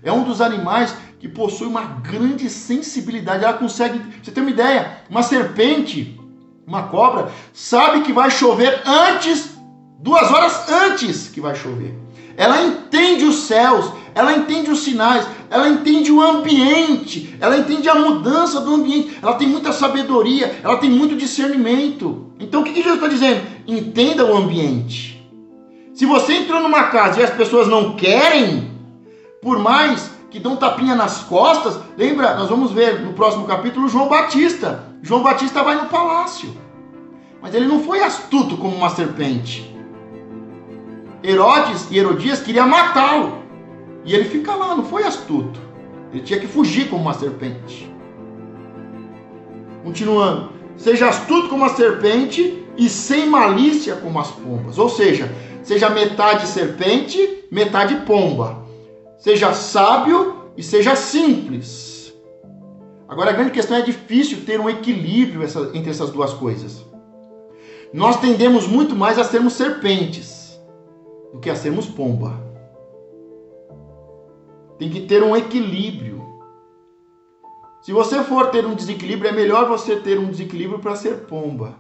É um dos animais que possui uma grande sensibilidade. Ela consegue, você tem uma ideia, uma serpente, uma cobra, sabe que vai chover 2 horas antes que vai chover. Ela entende os céus, ela entende os sinais, ela entende o ambiente, ela entende a mudança do ambiente, ela tem muita sabedoria, ela tem muito discernimento. Então o que Jesus está dizendo? Entenda o ambiente. Se você entrou numa casa e as pessoas não querem, por mais que dão tapinha nas costas, lembra, nós vamos ver no próximo capítulo João Batista. João Batista vai no palácio, mas ele não foi astuto como uma serpente. Herodes e Herodias queriam matá-lo. E ele fica lá, não foi astuto. Ele tinha que fugir como uma serpente. Continuando. Seja astuto como a serpente e sem malícia como as pombas. Ou seja metade serpente, metade pomba. Seja sábio e seja simples. Agora a grande questão é difícil ter um equilíbrio entre essas duas coisas. Nós tendemos muito mais a sermos serpentes do que a sermos pomba. Tem que ter um equilíbrio. Se você for ter um desequilíbrio, é melhor você ter um desequilíbrio para ser pomba.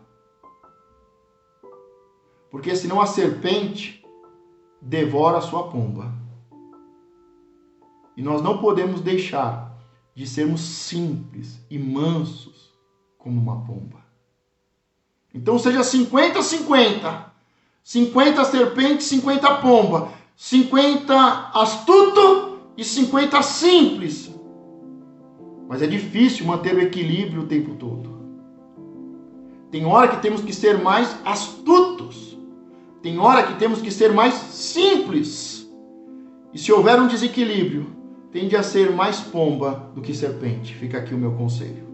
Porque senão a serpente devora a sua pomba. E nós não podemos deixar de sermos simples e mansos como uma pomba. Então seja 50-50. 50 serpente, 50 pomba. 50 astuto e 50 simples. Mas é difícil manter o equilíbrio o tempo todo. Tem hora que temos que ser mais astutos. Tem hora que temos que ser mais simples. E se houver um desequilíbrio, tende a ser mais pomba do que serpente. Fica aqui o meu conselho.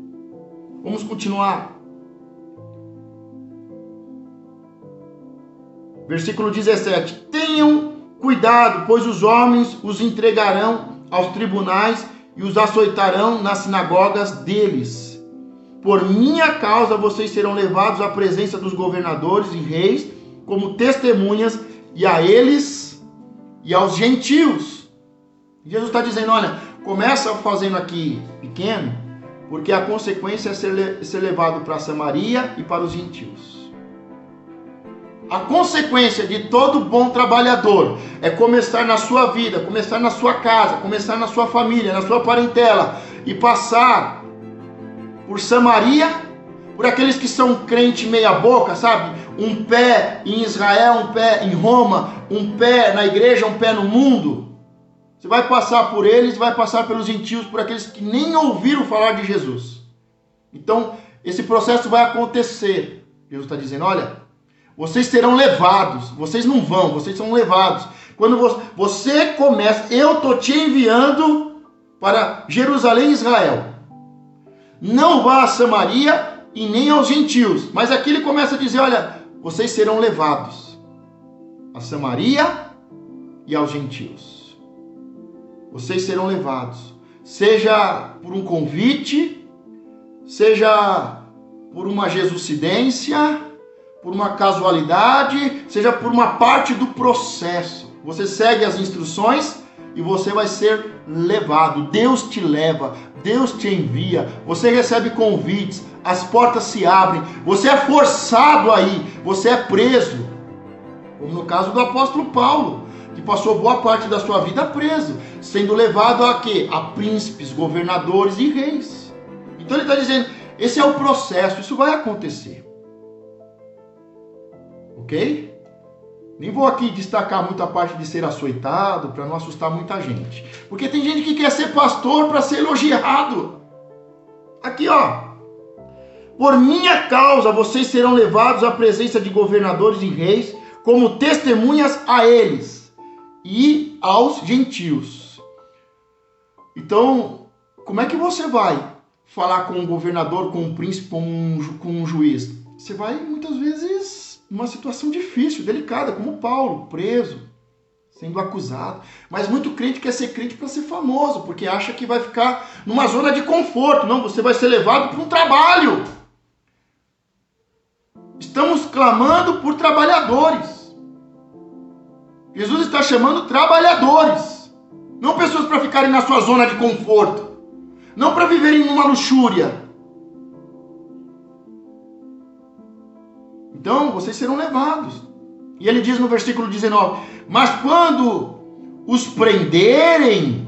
Vamos continuar. Versículo 17. Tenham cuidado, pois os homens os entregarão aos tribunais e os açoitarão nas sinagogas deles. Por minha causa vocês serão levados à presença dos governadores e reis como testemunhas, e a eles e aos gentios. Jesus está dizendo, olha, começa fazendo aqui pequeno, porque a consequência é ser levado para Samaria e para os gentios. A consequência de todo bom trabalhador é começar na sua vida, começar na sua casa, começar na sua família, na sua parentela, e passar por Samaria, por aqueles que são crente meia boca, sabe? Um pé em Israel, um pé em Roma, um pé na igreja, um pé no mundo. Você vai passar por eles, vai passar pelos gentios, por aqueles que nem ouviram falar de Jesus. Então, esse processo vai acontecer. Jesus está dizendo, olha, vocês serão levados, vocês não vão, vocês são levados. Quando você começa, eu estou te enviando para Jerusalém e Israel. Não vá a Samaria e nem aos gentios. Mas aqui ele começa a dizer, olha, vocês serão levados a Samaria e aos gentios. Vocês serão levados, seja por um convite, seja por uma jesucidência, por uma casualidade, seja por uma parte do processo. Você segue as instruções e você vai ser levado. Deus te leva, Deus te envia, você recebe convites, as portas se abrem, você é forçado aí, você é preso. Como no caso do apóstolo Paulo, que passou boa parte da sua vida preso, sendo levado a quê? A príncipes, governadores e reis. Então ele está dizendo, esse é o processo, isso vai acontecer. Ok? Nem vou aqui destacar muito a parte de ser açoitado, para não assustar muita gente. Porque tem gente que quer ser pastor para ser elogiado. Aqui, ó. Por minha causa, vocês serão levados à presença de governadores e reis, como testemunhas a eles e aos gentios. Então, como é que você vai falar com um governador, com um príncipe, com um juiz? Você vai, muitas vezes, numa situação difícil, delicada, como Paulo, preso, sendo acusado. Mas muito crente quer ser crente para ser famoso, porque acha que vai ficar numa zona de conforto. Não, você vai ser levado para um trabalho. Estamos clamando por trabalhadores. Jesus está chamando trabalhadores. Não pessoas para ficarem na sua zona de conforto. Não para viverem numa luxúria. Então, vocês serão levados. E ele diz no versículo 19, mas quando os prenderem,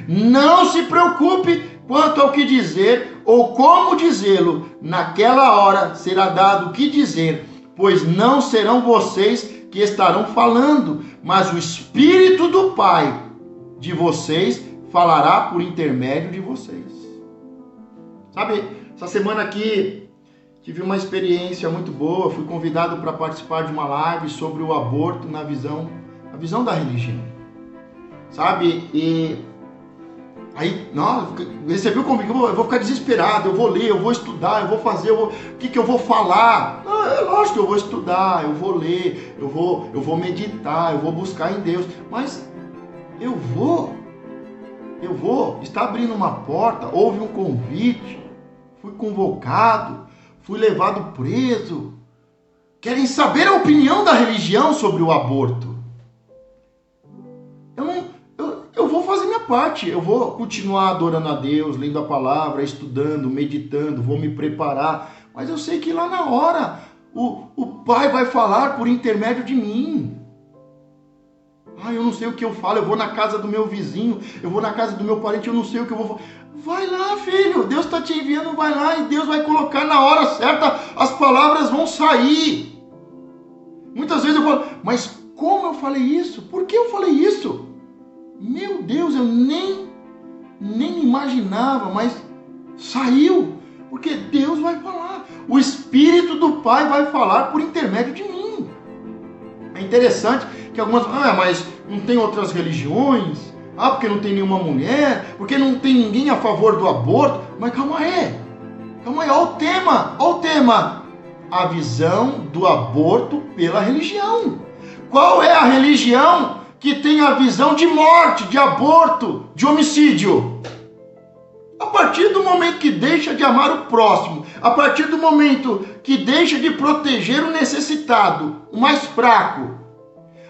não se preocupe quanto ao que dizer ou como dizê-lo. Naquela hora será dado o que dizer, pois não serão vocês que estarão falando, mas o Espírito do Pai de vocês falará por intermédio de vocês. Sabe, essa semana aqui tive uma experiência muito boa, fui convidado para participar de uma live sobre o aborto na visão da religião. Sabe, e aí, não, recebi o convite, eu vou ficar desesperado, eu vou ler, eu vou estudar, eu vou fazer, o que eu vou falar? É lógico que eu vou estudar, eu vou ler, eu vou meditar, eu vou buscar em Deus, mas eu vou, está abrindo uma porta, houve um convite, fui convocado, fui levado preso, querem saber a opinião da religião sobre o aborto. Eu vou fazer minha parte, eu vou continuar adorando a Deus, lendo a palavra, estudando, meditando, vou me preparar, mas eu sei que lá na hora o Pai vai falar por intermédio de mim. Eu não sei o que eu falo, eu vou na casa do meu vizinho, eu vou na casa do meu parente, eu não sei o que eu vou falar. Vai lá, filho, Deus está te enviando, vai lá e Deus vai colocar na hora certa, as palavras vão sair. Muitas vezes eu falo, mas como eu falei isso? Por que eu falei isso? Meu Deus, eu nem imaginava, mas saiu, porque Deus vai falar. O Espírito do Pai vai falar por intermédio de mim. É interessante que algumas, mas não tem outras religiões, porque não tem nenhuma mulher, porque não tem ninguém a favor do aborto. Mas calma aí, olha o tema. A visão do aborto pela religião. Qual é a religião que tem a visão de morte, de aborto, de homicídio? A partir do momento que deixa de amar o próximo, a partir do momento que deixa de proteger o necessitado, o mais fraco,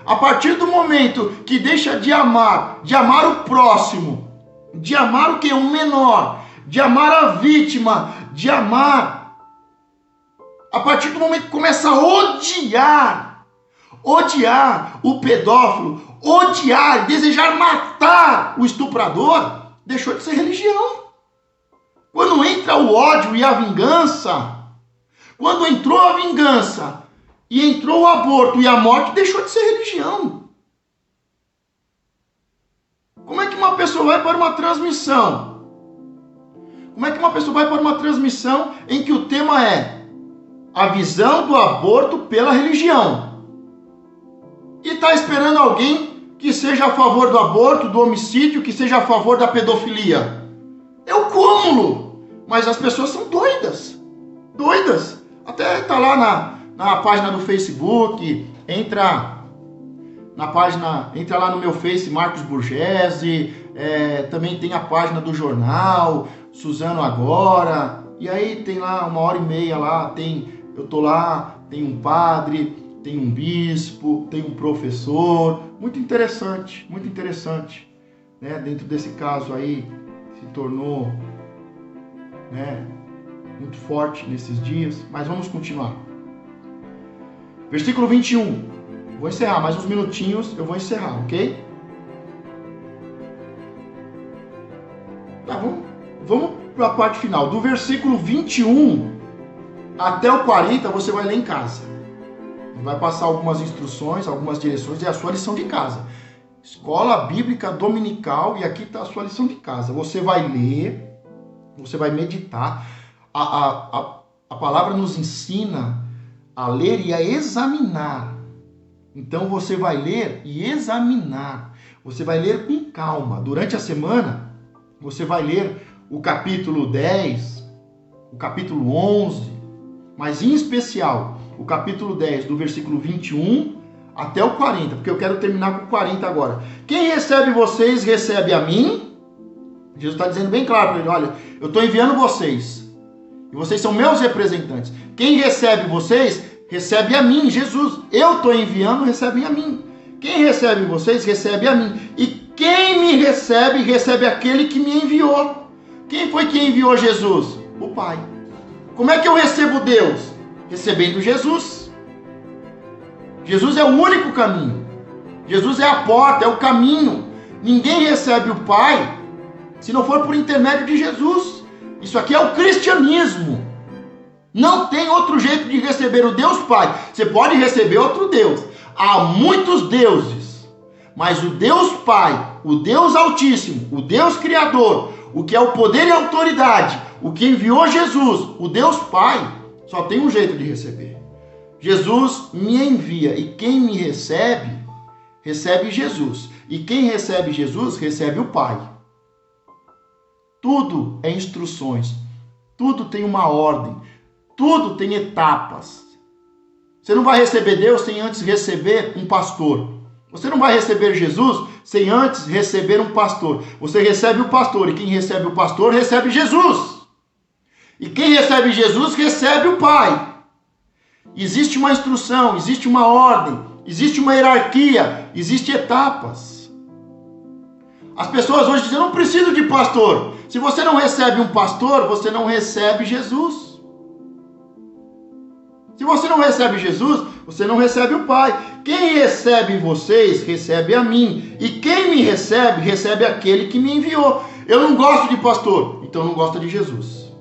a partir do momento que deixa de amar o próximo, de amar o que? O menor, de amar a vítima, de amar, a partir do momento que começa a odiar o pedófilo, odiar, desejar matar o estuprador, deixou de ser religião. Quando entra o ódio e a vingança, quando entrou a vingança e entrou o aborto e a morte, deixou de ser religião. Como é que uma pessoa vai para uma transmissão? Em que o tema é a visão do aborto pela religião? E está esperando alguém que seja a favor do aborto, do homicídio, que seja a favor da pedofilia? É o cúmulo. Mas as pessoas são doidas. Até está lá na página do Facebook, entra lá no meu Face, Marcos Burgesi, também tem a página do jornal, Suzano Agora, e aí tem lá 1h30 lá, eu tô lá, tem um padre, tem um bispo, tem um professor, muito interessante, né? Dentro desse caso aí, se tornou, né, muito forte nesses dias, mas vamos continuar. Versículo 21, vou encerrar, mais uns minutinhos eu vou encerrar, ok? Tá, vamos para a parte final, do versículo 21 até o 40 você vai ler em casa, vai passar algumas instruções, algumas direções, é a sua lição de casa, Escola Bíblica Dominical, e aqui está a sua lição de casa, você vai ler, você vai meditar. A palavra nos ensina a ler e a examinar. Então você vai ler e examinar. Você vai ler com calma. Durante a semana, você vai ler o capítulo 10, o capítulo 11, mas em especial o capítulo 10, do versículo 21 até o 40, porque eu quero terminar com o 40 agora. Quem recebe vocês, recebe a mim. Jesus está dizendo bem claro para ele, olha, eu estou enviando vocês, e vocês são meus representantes. Quem recebe vocês, recebe a mim, Jesus. Eu estou enviando, recebem a mim. Quem recebe vocês, recebe a mim. E quem me recebe, recebe aquele que me enviou. Quem foi que enviou Jesus? O Pai. Como é que eu recebo Deus? Recebendo Jesus. Jesus é o único caminho. Jesus é a porta, é o caminho. Ninguém recebe o Pai se não for por intermédio de Jesus. Isso aqui é o cristianismo. Não tem outro jeito de receber o Deus Pai. Você pode receber outro Deus. Há muitos deuses, mas o Deus Pai, o Deus Altíssimo, o Deus Criador, o que é o poder e a autoridade, o que enviou Jesus, o Deus Pai, só tem um jeito de receber. Jesus me envia, e quem me recebe, recebe Jesus. E quem recebe Jesus, recebe o Pai. Tudo é instruções, tudo tem uma ordem, tudo tem etapas. Você não vai receber Deus sem antes receber um pastor. Você não vai receber Jesus sem antes receber um pastor. Você recebe o pastor, e quem recebe o pastor recebe Jesus. E quem recebe Jesus recebe o Pai. Existe uma instrução, existe uma ordem, existe uma hierarquia, existem etapas. As pessoas hoje dizem, eu não preciso de pastor. Se você não recebe um pastor, você não recebe Jesus. Se você não recebe Jesus, você não recebe o Pai. Quem recebe vocês, recebe a mim. E quem me recebe, recebe aquele que me enviou. Eu não gosto de pastor, então não gosta de Jesus.